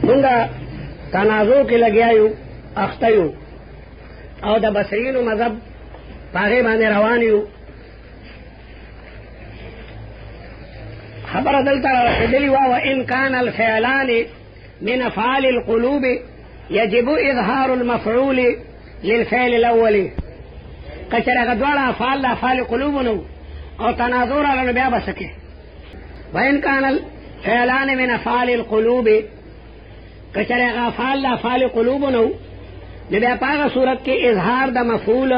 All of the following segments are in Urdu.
منگا تنازع کی لگیایو اختیو او دا بصرین مذہب پاغی بانے روانیو خبر دلتا رسدلی و ان کان الفعلان من افعال القلوب يجب اظهار المفعول للفعل الاول کچر غدوالا افعال دا افعال قلوبنو او تنازع را بیا بسکے وان کان الفعلان من افعال القلوب کچر افعال دا افعال قلوبنو بیا پاغه صورت کې اظهار د مفعول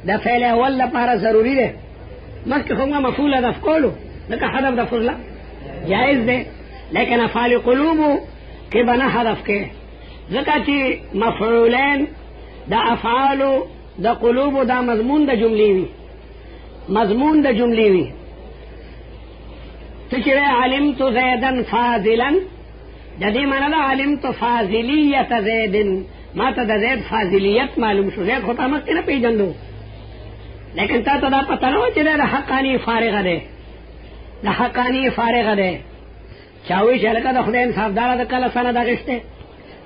د فعل اول لپاره ضروری ده مخکې کومه مفعول حذف کولو لکه حذف د فعل جائز ده لیکن افعال قلوب کې بنا حذف کې ځکه چې مفعولین د افعال د قلوب دا مضمون د جملې وي مضمون د جملې وي چې علمت زیدن فاضلا د دې معنی ده علمت فاضلیت زیدن ما ته د زید فاضلیت معلوم شو زید خو تا مخکې نه پیژندو لیکن تا ته دا پته نه وه چې دا د حقاني فارغه دی د حقاني فارغه دی چا وایي چې هلکه د خدای انصافداره د کله سند اخیستی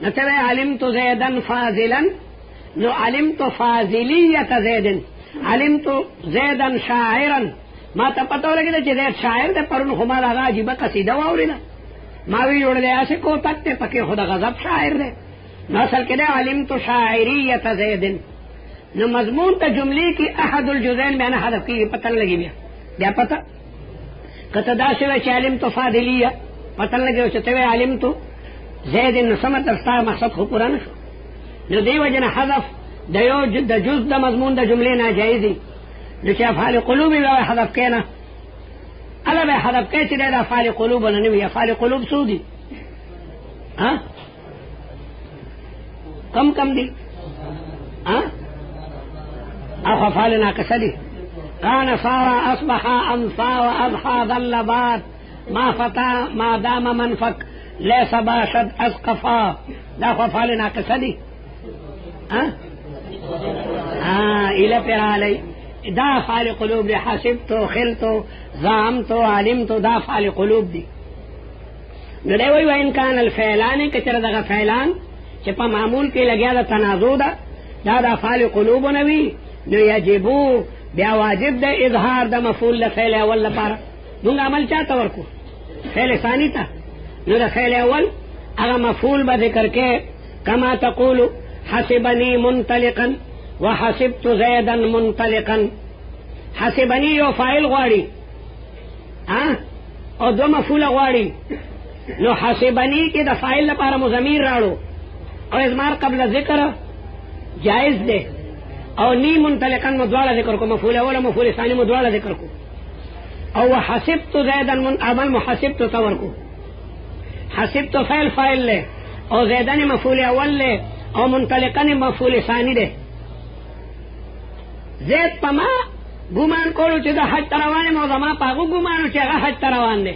نو ته وایې علمت زیدن فاضلا نو علمت فاضلیت زیدن علمت زیدن شاعرا ما ته پته ولګېده چې زید شاعر دی پرون خو ما د هغه عجیبه قصیده واورېده ما وی جوړلی هسې کوتک دی پکې خو د غضب شاعر دی نو اصل کې دی علمت شاعریت زیدن نو مضمون ته جملې کې احد الجزئین بیا نه حذف کېږي پته نه لګي بیا پته که ته داسې وایې چې علمت فاضلیه پته نه لګي چې ته وایې علمت زیدن نو څه مطلب ستا مقصد خو پوره نه شو نو دې وجې نه حذف د یو د جز د مضمون د جملې ناجایز دي نو چې افعال قلوب بیا حذف کې نه الا بیا حذف کې چې د افعال قلوب نه وي افعال قلوب څو دي کم دی او افعال ناقصه دي كان صار اصبح امسى واضحى ظل بات ما فتى ما دام منفك ليس باشد اسقفا دا افعال ناقصه دي الى فرالي دا افعال قلوب دي حسبت خلت زعمت علمت دا افعال قلوب دي نو دی وی وان كان الفعلان کچره دغه فعلان چې په معمول کې لګیا د تنازع ده دا د افعال قلوب نه وي نو یجبو بیا واجب ده اظهار د مفعول له فعل اول لپاره موږ عمل چاته ورکو فعل ثانی ته نو د فعل اول هغه مفعول به ذکر کې کما تقول حسبني منطلقا وحسبت زيدا منطلقا حسبني یو فاعل غواړي او دو مفعول غواړي نو حسبني کې د فاعل لپاره مضمیر راړو او اضمار قبل ذکر جائز ده او نی منطلقا مدواله ذکر کو مفعول اول مفعول ثانی مدواله ذکر کو او حسبت زیدا من عمل محسبت تور کو حسبت فاعل له او زیدن مفعول اول له او منطلقا مفعول ثانی ده زید پما ګمان کولو چې د حج روانه مو زما پاغو ګمانو چې هغه حج روان دي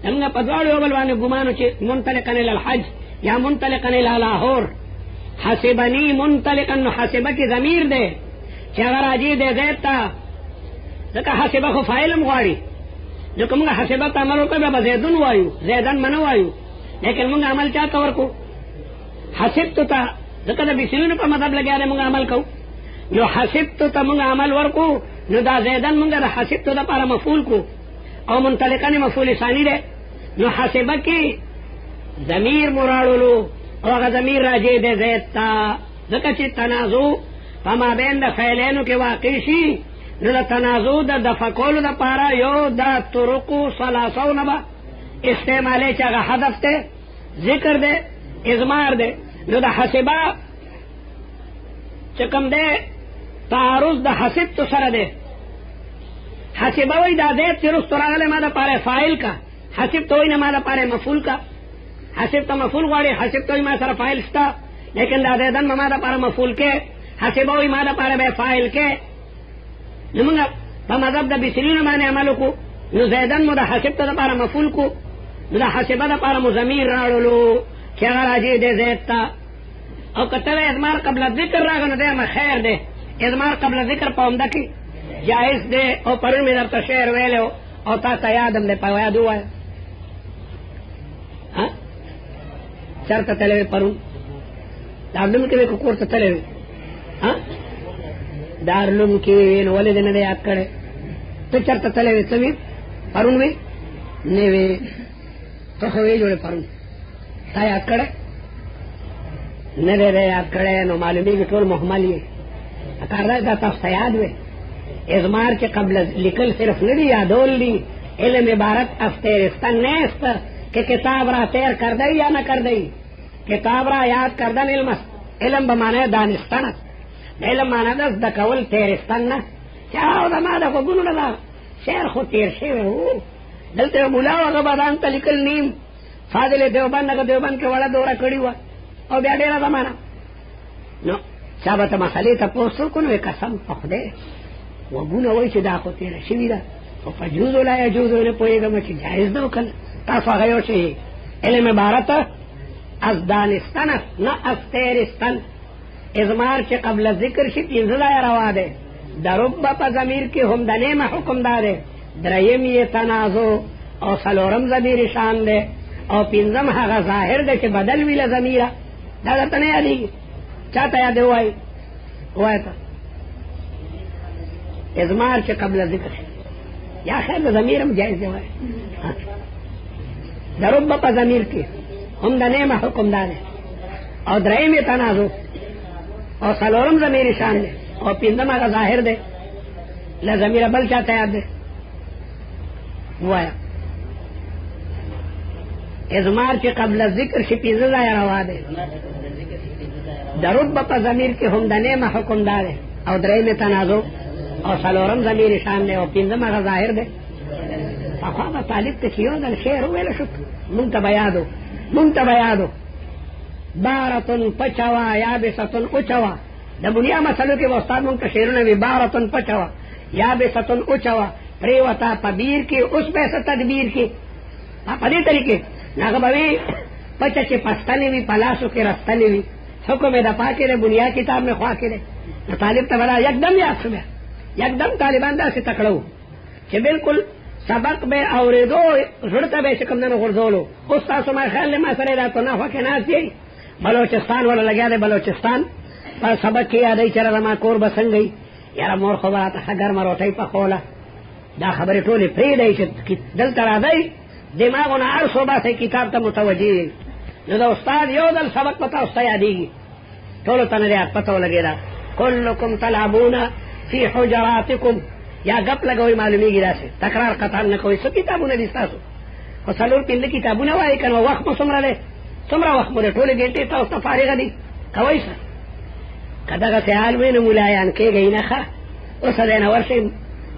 موږ په دواړو بل باندې ګمانو چې منطلقا الى الحج یا منطلقا الى لاهور حسبنی منطلقا نو حسبه کی ضمیر دے چې هغه راځي د زید ته ځکه حسبه خو فاعل غواړي نو کومه حسبه ته عمل وکړه به زیدن وایو زیدن منو وایو لیکن موږ عمل چا کور کو حسبت ته ځکه د بسلونو په مطلب لګیا موږ عمل کو نو حسبت ته موږ عمل ورکو نو دا زیدن موږ د حسبت لپاره مفعول کو او منطلقا مفعول ثانی ده نو حسبه کی ضمیر مرادولو او هغه ضمیر راځي د زید ته ځکه چې تنازع په مابین د فعلینو کې واقع شي نو د تنازع د دفع کولو دپاره یو د طرقو ثلاثو نه به استعمالی چې هغه هدف دی ذکر دی اضمار دی نو د حسبه چې کوم دی تعارض د حسبتو سره دی حسبه وایي دا زید چې رستو راغلی ما دپاره فاعل کا حسبتو وایي نه ما دپاره مفعول کا حسبت مفعول غواړي حسبت ما سره فاعل شته لیکن دا زیدن ما د پاره مفعول کې حسبه وي ما د پاره به فاعل کې نو موږ په مذهب د بسرینو باندې عمل وکړو نو زیدن مو د حسبت د پاره مفعول کو نو د حسبه د پاره مضمیر راړلو چې هغه راځي د زید ته او کته اضمار قبل ذکر راغنه ده خیر ده اضمار قبل ذکر په عمده کې جائز ده او پرون مې درته شعر ویلو او تا ته یادم ده په یاد وای چرته تلوي پرون دارلوم کې کو کور ته تلوي ها دارلوم کې نو ولې نه یاد کړي ته چرته تلوي څه پرون وی نه وی ته خو یې جوړه پرون تا یاد کړه نه دې یاد کړه نو معلومي ټول محمل یې اکار دا تاسو یاد وي ازمار کے قبل لکل صرف نہیں یادول لی علم عبارت افطیرستان نیست کہ کتاب را تیر کر دئی یا نہ کر دئی کتاب را یاد کردن علم بمانے دانستان علم مانا دس دکول تیرستان نہ چاہو دا ما دا کو گنو دا شیر خود تیر شیوے ہو دلتے مولا وغا بادان تا لکل نیم فاضل دیوبان نگا دیوبان کے وڑا دورا کڑی ہوا او بیا دیرا زمانا نو چابتا مسئلے تا پوستر کنوے قسم پخدے وګونه وای چې دا خو تیر شي دا او په جوز ولا یا جوز نه پوهیږم چې جایز ده وکړ تاسو هغه یو شي علم عبارت از دانستان نه از تیرستان ازمار چې قبل ذکر شي پینځه ځای روا ده درب په ضمیر کې هم د نه حکم دار دریم یې تنازع او سلورم ضمیر شان ده او پینځم هغه ظاهر ده چې بدل ویله ضمیر دا ته نه یادي چاته یاد وای وای ته ازمار کے قبل ذکر یا خیر ضمیر ہم جائز ہے درب پا ضمیر کی ہم دنیم حکم دانے اور درہیم تنازع اور سلورم ضمیر شان دے اور پندم کا ظاہر دے لضمیر بل چاہتا یاد دے وہ آیا ازمار کے قبل ذکر شپیز ظاہر روا دے درب پا ضمیر کی ہم دنیم حکم دانے اور درہیم تنازع اور سلورم ضمیر شان دے اور پنځم هغه ظاهر دے فقام طالب ته کیو دل شعر ویل شو منتبه یادو بارتن پچوا یابستن اوچوا د بنیا مسلو کې استاد مونږ ته شعرونه وی بارتن پچوا یابستن اوچوا پریوتا پبیر کې اوس په تدبیر کې په دې طریقې هغه به پچ چې پستنی وی پلاسو کې رستنی وی حکم د پاکه د بنیا کتاب میں خوا کې طالب ته بڑا یکدم یاد شو یکدم طالبان دا سے تکڑو کہ بالکل سبق بے اوریدو زړه به شکم نه غرزولو استاد ما خیال ما سره دا تو نه وکه نه دی بلوچستان ولا لگا دے بلوچستان پر سبق کی یادای چر ما کور بسنگئی یار مور خبرات هگر مروټی په خوله دا خبره ټوله پری دی چې دل تر راځي دماغونه هر صوبه ته کتاب ته متوجي نو دا استاد یو دل سبق پتا استاد یادېږي ټول ته نه پته ولګیدا کلکم تلعبون فی حجراتکم یا گپ لگوئی معلومی گی راسے تکرار قطار نہ کوئی سب کتابونه دي تاسو خو څلور پنځه کتابونه وایي کنه وخت مو څومره دی څومره وخت مو ټولې ګنټې تاسو ته فارغ دي کوي څه کداغه سیال وینې مولایان کېږي نه ښه اوس دې نه ورشي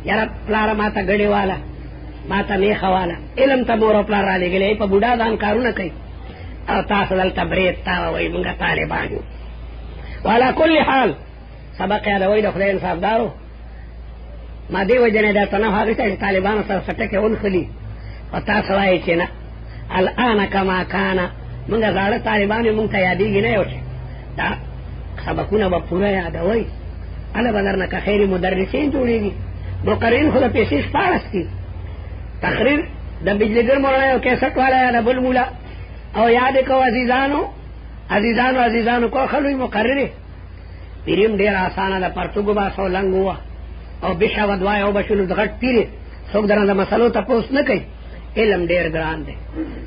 یاره پلار ماته ګډې والا ماته میخه والا علم ته مور پلار را لګلې په بوډا ځان کارونه کوي او تاسو دلته برید تا وایي موږ طالبان یو والا کل حال سبق یادوي د خدای انصافدارو ما دی وجنه دا تنه هغه ته طالبانو سره سټکه ونخلي او تاسو وایي چې نه الان کما کان موږ زاړه طالبان موږ ته یادېږي نه یو دا سبقونه به پوره یادوي انا بدرنه که خیر مدرسین جوړېږي مقررین خو د پیسې شپاړس دي تقریر د بجلیګر مولانا یو کیسټ والا یا د بل مولا او یاد کو عزیزانو کو خلوی مقرره پیریم ډیر آسانه ده پرتګو با سو لنګ هوا او بشا ودوای او بشلو دغټ پیری څوک درنه مسلو تاسو نه کوي علم ډیر ګران دی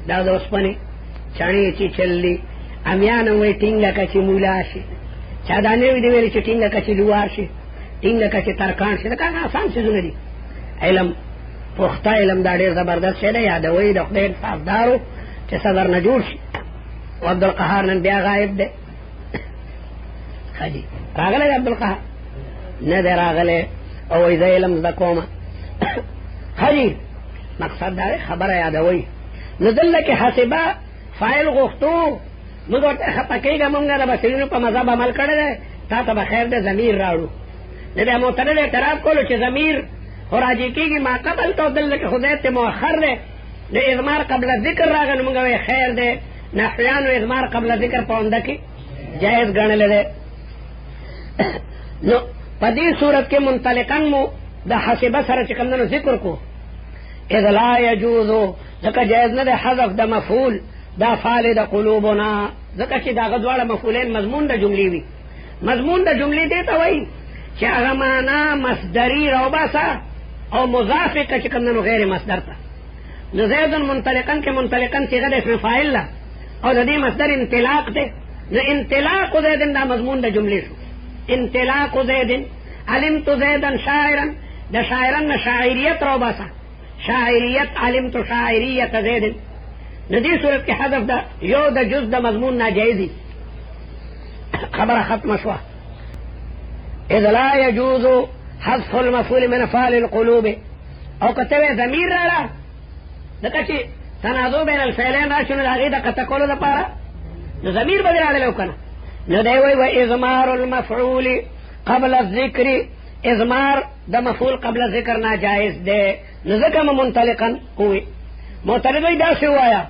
دا د اوسپنه چانی چې چللی امیان وې ټینګه کچې مولا شي چا دانه وی دی ویل چې ټینګه کچې لوار شي ټینګه کچې ترکان شي دا کار آسان څه نه دي علم پخته علم دا ډیر زبردست شی دی یادوي د خدای صاحبدارو چې صدر نه جوړ شي او عبدالقهار نن بیا غایب دی خدي راغله عبدالقهار نه دی راغله او ایزا علم زکوما خدي مقصد دا خبره یادوي نزل کې حسبا فاعل غختو موږ ورته خپکیږه مونږه د بسرینو په مذهب عمل کړی تا ته به خیر د ضمیر راوړو نه د معترض اعتراض کولو چې ضمیر خو راجع کېږي ما قبل تو دل کې خدای ته مؤخر دی د اضمار قبل ذکر راغی نو موږ خیر دی نحویانو اضمار قبل ذکر په اونده کې جایز ګڼلی دی نو په دې صورت کې منطلقا مو د حسبه سره چې کوم ذکر کو اذ لا يجوز ځکه جایز نه دی حذف د مفعول دا فعل دا قلوبنا ځکه چې دا غدواړه مفعولین مضمون د جملې وي مضمون د جملې دې ته وایي چې هغه معنا مصدري راوباسه او مضاف که چې کوم نو غیر مصدر ته نو زید منطلقا کې منطلقا صيغه د اسم فاعل له او د دې مصدر انطلاق ده نو انطلاق زید دا مضمون د جملې شو انطلاق زید علمت زیدا شاعرا د شاعرن شاعریت راوباسه شاعریت علمت شاعریت زید نو دې صورت کې حذف ده یو د جز د مضمون ناجایزي خبره ختمه شوه اذ لا يجوز حذف المفعول من افعال القلوب او کته ضمیر راړه دغه چې تنازع بین الفعلین راشنه هغه د قطع کولو لپاره نو ضمیر به راړلو کنه نو دی وی و اضمار المفعول قبل الذکر اضمار د مفعول قبل الذکر ناجائز ده نو ځکه منطلقا کوي معترض وی دا څه وایا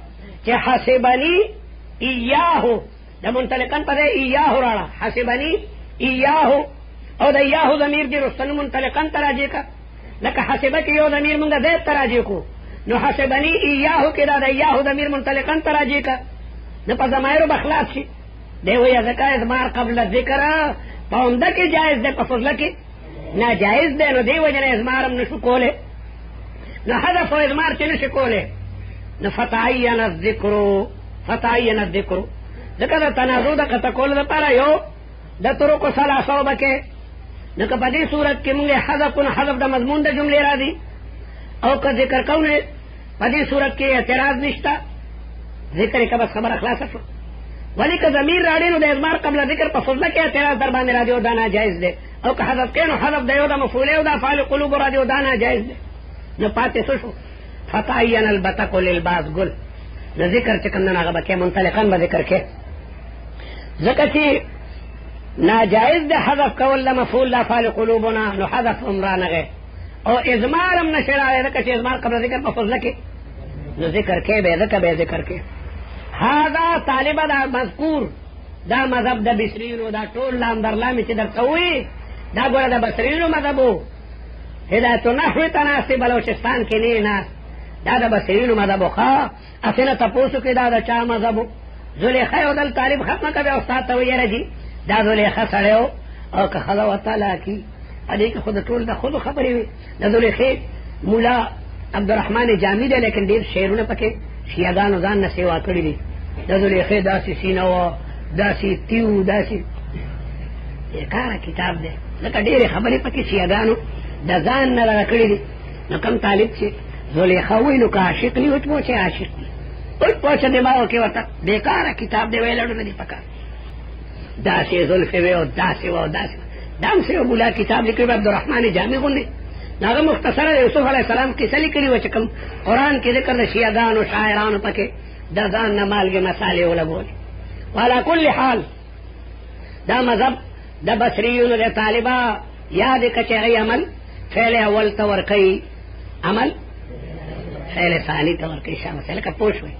چې حسبني ایاه د منطلقا په ایاه راړه حسبني ایاه او د ایاه ضمیر دی رستن منطلقا تراجی کا لکه حسبک یو ضمیر مونږه زید تراجی کو نو حسبني ایاه کې دا د ایاه ضمیر منطلقا تراجی کا نو په ضمائر بخلاص شي دی وی ځکه اضمار قبل الذکر پاونده کې جائز ده په فضله کې ناجائز ده نو دی وجنه اضمار هم نشو کوله نو حذف او اضمار چې نشو کوله نو فتعین الذکر ځکه د تنازع د قطع کولو لپاره یو د طرق ثلاثه وبکه نو که په دې صورت کې موږ حذف د مضمون د جملې راځي او که ذکر کوو په دې صورت کې اعتراض نشته ذکر کې بس خبره خلاصه شو ولی که ضمیر راړي نو د اضمار قبل ذکر په فضله کې اعتراض در باندې راځي او دا ناجایز ده او که حذف کې نو حذف د یو د مفعول او د افعال قلوب راځي او دا ناجایز ده نو پاتې څه شو فتعین البتق للباس گل نو ذکر چې کوم نه هغه به منطلقا به ذکر کې ځکه چې ناجائز ده حذف کول د مفعول د افعال قلوبنا نو حذف عمرانغه او اضمار هم نشه راغلی ځکه چې اضمار قبل ذکر په فضله کې نو ذکر کې به ځکه به ذکر کې هذا طالب دا مذکور دا مذهب د بصریینو دا ټول لام در لامې چې درته وایي دا ګوره د بصریینو مذهب و هدایت نحو تناسب بلوچستان کې نه ناست دا د بصریینو مذهب و ښه هسې نه تپوسو کې دا د چا مذهب و زلیخه یو دل طالب ختمه کوي استاد ته وایي یاره جي دا زلیخه سړی و او که ښځه وتعالی کي په دې کې خو د ټول د ښځو خبرې وي د زلیخې مولا عبدالرحمن جامي دی لیکن ډېر شعرونه پکې شیعهګانو ځان نه سیوا کړي دي د زلیخې داسې سینه وه داسې تیو داسې بیکاره کتاب دی ځکه ډېرې خبرې پکې شیعهګانو د ځان نه دغه کړي دي نو کم طالب چې زلیخه وایي نو که عاشق ني وټ پوچې عاشق دي وټ پوچه دماغو کې ورته بیکاره کتاب دی ویلړو نه دي پکار داسې زلفې وې او داسې وه او داسې دا هم سیو مولا کتاب لیکلی عبدالرحمن جامع غوندې هغه مختصره د یوسف علیه السلام کیسه لیکلې وه چې کوم قرآن کې ذکر د شیعهګانو شاعرانو پکې د ځان نه مالګې مسالې ولګولې وعلى كل حال دا مذهب د بصریینو د طالبه یاد که چې هغوی عمل فعل اول ته ورکوي عمل فعل ثاني ته ورکوي شا مسله که پوه شوئ